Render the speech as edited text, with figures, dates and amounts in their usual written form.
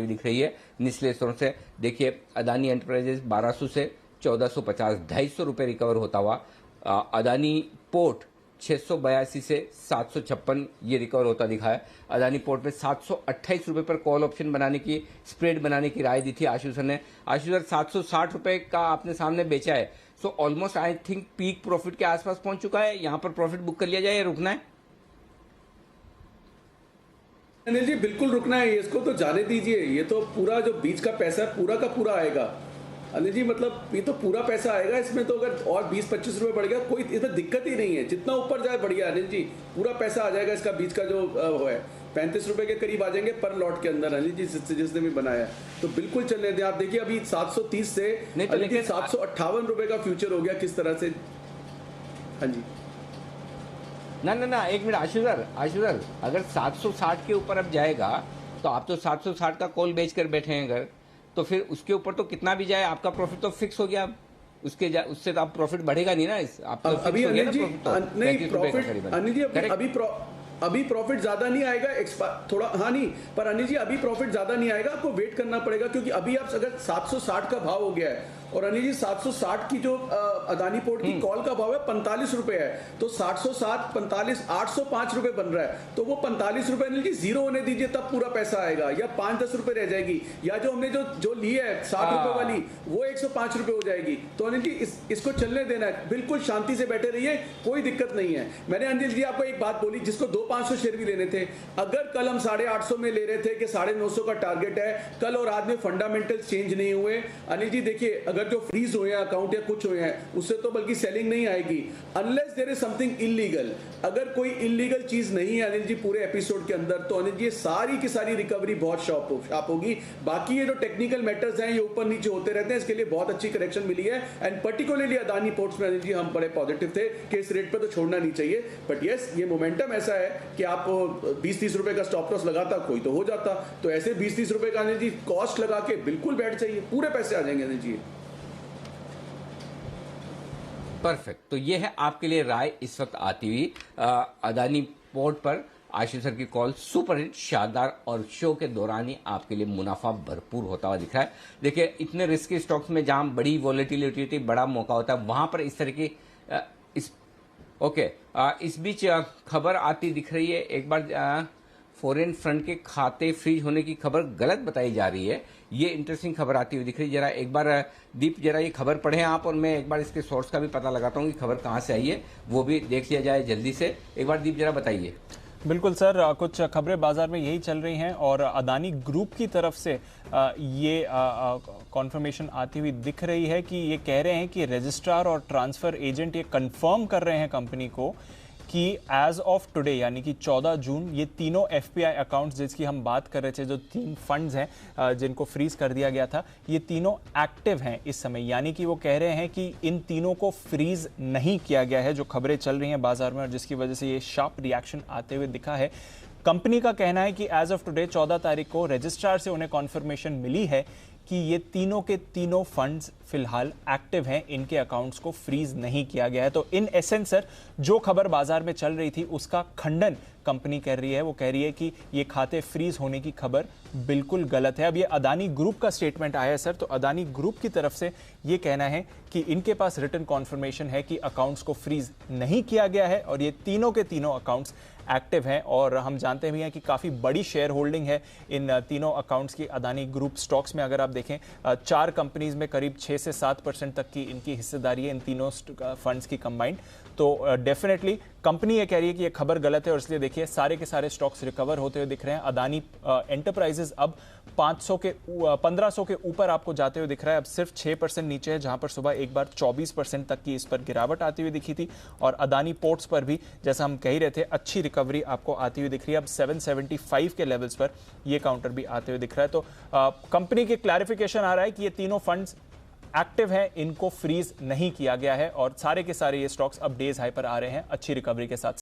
हुई दिख रही है निचले स्तरों से। देखिए अदानी एंटरप्राइजेज 1200 से 1450, 250 रुपये रिकवर होता हुआ। अदानी पोर्ट 682 से 756 ये रिकवर होता दिखा है। अदानी पोर्ट में 728 रुपये पर कॉल ऑप्शन बनाने की, स्प्रेड बनाने की राय दी थी आशु सर ने। आशु सर 760 रुपये का आपने सामने बेचा है, so almost I think peak profit के आसपास पहुंच चुका है। यहाँ पर प्रॉफिट बुक कर लिया जाए या रुकना है? अनिल जी बिल्कुल रुकना है, इसको तो जाने दीजिए। ये तो पूरा जो बीच का पैसा है पूरा का पूरा आएगा अनिल जी, मतलब ये तो पूरा पैसा आएगा इसमें। तो अगर और 20-25 रुपए बढ़ गया कोई इसमें दिक्कत ही नहीं है, जितना ऊपर जाए बढ़िया अनिल जी, पूरा पैसा आ जाएगा इसका। बीच का जो वो है 35 रुपए के करीब आ जाएंगे पर लॉट के अंदर अनिल जी, जिसने भी बनाया तो बिल्कुल चलने दें। आप देखिए अभी 730 से अनिल जी 758 रुपए का फ्यूचर हो गया किस तरह से। हाँ जी ना एक मिनट आशु सर, अगर 760 के ऊपर अब जाएगा तो आप तो 760 का कॉल बेच कर बैठे हैं अगर, तो फिर उसके ऊपर तो कितना भी जाए आपका प्रॉफिट तो फिक्स हो गया। उससे तो आप प्रॉफिट बढ़ेगा नहीं ना। आप तो अभी अनिल जी नहीं प्रॉफिट अनिल जी अभी प्रॉफिट ज्यादा नहीं आएगा, थोड़ा हाँ नहीं, पर अनिल जी अभी प्रॉफिट ज्यादा नहीं आएगा, आपको वेट करना पड़ेगा। क्योंकि अभी आप अगर 760 का भाव हो गया है और अनिल जी 760 की जो अदानी पोर्ट की कॉल का भाव है 45 रुपए है, तो 760 45 805 रुपए बन रहा है। तो वो 45 रुपए अनिल जी जीरो होने दीजिए, तब पूरा पैसा आएगा, या 5-10 रुपए रह जाएगी, या जो हमने जो ली है 60 रुपए वाली वो 105 रुपए हो जाएगी। तो अनिल जी इसको चलने देना है, बिल्कुल शांति से बैठे रहिए, कोई दिक्कत नहीं है। मैंने अनिल जी आपको एक बात बोली, जिसको 2-500 शेयर भी लेने थे, अगर कल हम 850 में ले रहे थे कि 950 का टारगेट है, कल और आज में फंडामेंटल चेंज नहीं हुए अनिल जी। देखिए अगर जो फ्रीज हुए हैं अकाउंट या कुछ हुए हैं, उससे तो बल्कि सेलिंग नहीं आएगी unless there is something illegal. अगर कोई इलीगल चीज नहीं है अनिल जी पूरे एपिसोड के अंदर, तो अनिल जी सारी की सारी रिकवरी बहुत शार्प होगी। बाकी ये जो टेक्निकल मैटर्स हैं ये ऊपर नीचे होते रहते हैं, इसके लिए बहुत अच्छी करेक्शन मिली है। एंड पर्टिकुलरली अदानी पोर्ट्स में अनिल जी हम बड़े पॉजिटिव थे कि इस रेट पर तो छोड़ना नहीं चाहिए। बट यस ये मोमेंटम ऐसा है कि आप 20-30 रुपए का स्टॉप लॉस लगाता कोई तो हो जाता, तो ऐसे 20-30 रुपए का अनिल जी कॉस्ट लगा के बिल्कुल बैठ जाइए, पूरे पैसे आ जाएंगे अनिल जी। परफेक्ट। तो ये है आपके लिए राय इस वक्त आती हुई अदानी पोर्ट पर आशीष सर की कॉल सुपर हिट, शानदार, और शो के दौरान ही आपके लिए मुनाफा भरपूर होता हुआ दिख रहा है। देखिए इतने रिस्की स्टॉक्स में जहां बड़ी वॉलेटिलिटी होती है, बड़ा मौका होता है, वहां पर इस तरह की इस बीच खबर आती दिख रही है। एक बार फॉरेन फंड के खाते फ्रीज होने की खबर गलत बताई जा रही है, ये इंटरेस्टिंग खबर आती हुई दिख रही है। जरा एक बार दीप जरा ये खबर पढ़ें आप, और मैं एक बार इसके सोर्स का भी पता लगाता हूँ कि खबर कहाँ से आई है, वो भी देख लिया जाए जल्दी से। एक बार दीप जरा बताइए। बिल्कुल सर, कुछ खबरें बाजार में यही चल रही हैं और अदानी ग्रुप की तरफ से ये कॉन्फर्मेशन आती हुई दिख रही है कि ये कह रहे हैं कि रजिस्ट्रार और ट्रांसफ़र एजेंट ये कंफर्म कर रहे हैं कंपनी को कि एज ऑफ टुडे यानी कि 14 जून ये तीनों एफपीआई अकाउंट्स जिसकी हम बात कर रहे थे, जो 3 फंड्स हैं जिनको फ्रीज कर दिया गया था, ये तीनों एक्टिव हैं इस समय। यानी कि वो कह रहे हैं कि इन तीनों को फ्रीज नहीं किया गया है, जो खबरें चल रही हैं बाजार में और जिसकी वजह से ये शार्प रिएक्शन आते हुए दिखा है। कंपनी का कहना है कि एज ऑफ टुडे 14 तारीख को रजिस्ट्रार से उन्हें कॉन्फर्मेशन मिली है कि ये तीनों के तीनों फंड्स फिलहाल एक्टिव हैं, इनके अकाउंट्स को फ्रीज नहीं किया गया है। तो इन एसेंस सर जो खबर बाजार में चल रही थी उसका खंडन कंपनी कर रही है। वो कह रही है कि ये खाते फ्रीज होने की खबर बिल्कुल गलत है। अब ये अदानी ग्रुप का स्टेटमेंट आया है सर, तो अदानी ग्रुप की तरफ से ये कहना है कि इनके पास रिटन कॉन्फर्मेशन है कि अकाउंट्स को फ्रीज नहीं किया गया है और ये तीनों के तीनों अकाउंट्स एक्टिव हैं। और हम जानते भी हैं कि काफ़ी बड़ी शेयर होल्डिंग है इन तीनों अकाउंट्स की अदानी ग्रुप स्टॉक्स में। अगर आप देखें 4 कंपनीज में करीब 6 से 7% तक की इनकी हिस्सेदारी है इन तीनों फंड्स की कंबाइंड। तो डेफिनेटली कंपनी ये कह रही है कि ये खबर गलत है और इसलिए देखिए सारे के सारे स्टॉक्स रिकवर होते हुए दिख रहे हैं। अदानी एंटरप्राइजेज अब 1500 के ऊपर आपको जाते हुए दिख रहा है, अब सिर्फ 6% नीचे है, जहां पर सुबह एक बार 24% तक की इस पर गिरावट आती हुई दिखी थी। और अदानी पोर्ट्स पर भी जैसा हम कह ही रहे थे अच्छी रिकवरी आपको आती हुई दिख रही है। अब 775 के लेवल्स पर ये काउंटर भी आते हुए दिख रहा है। तो कंपनी के क्लैरिफिकेशन आ रहा है कि ये तीनों फंड्स एक्टिव हैं, इनको फ्रीज नहीं किया गया है और सारे के सारे ये स्टॉक्स अब डेज हाई पर आ रहे हैं अच्छी रिकवरी के साथ।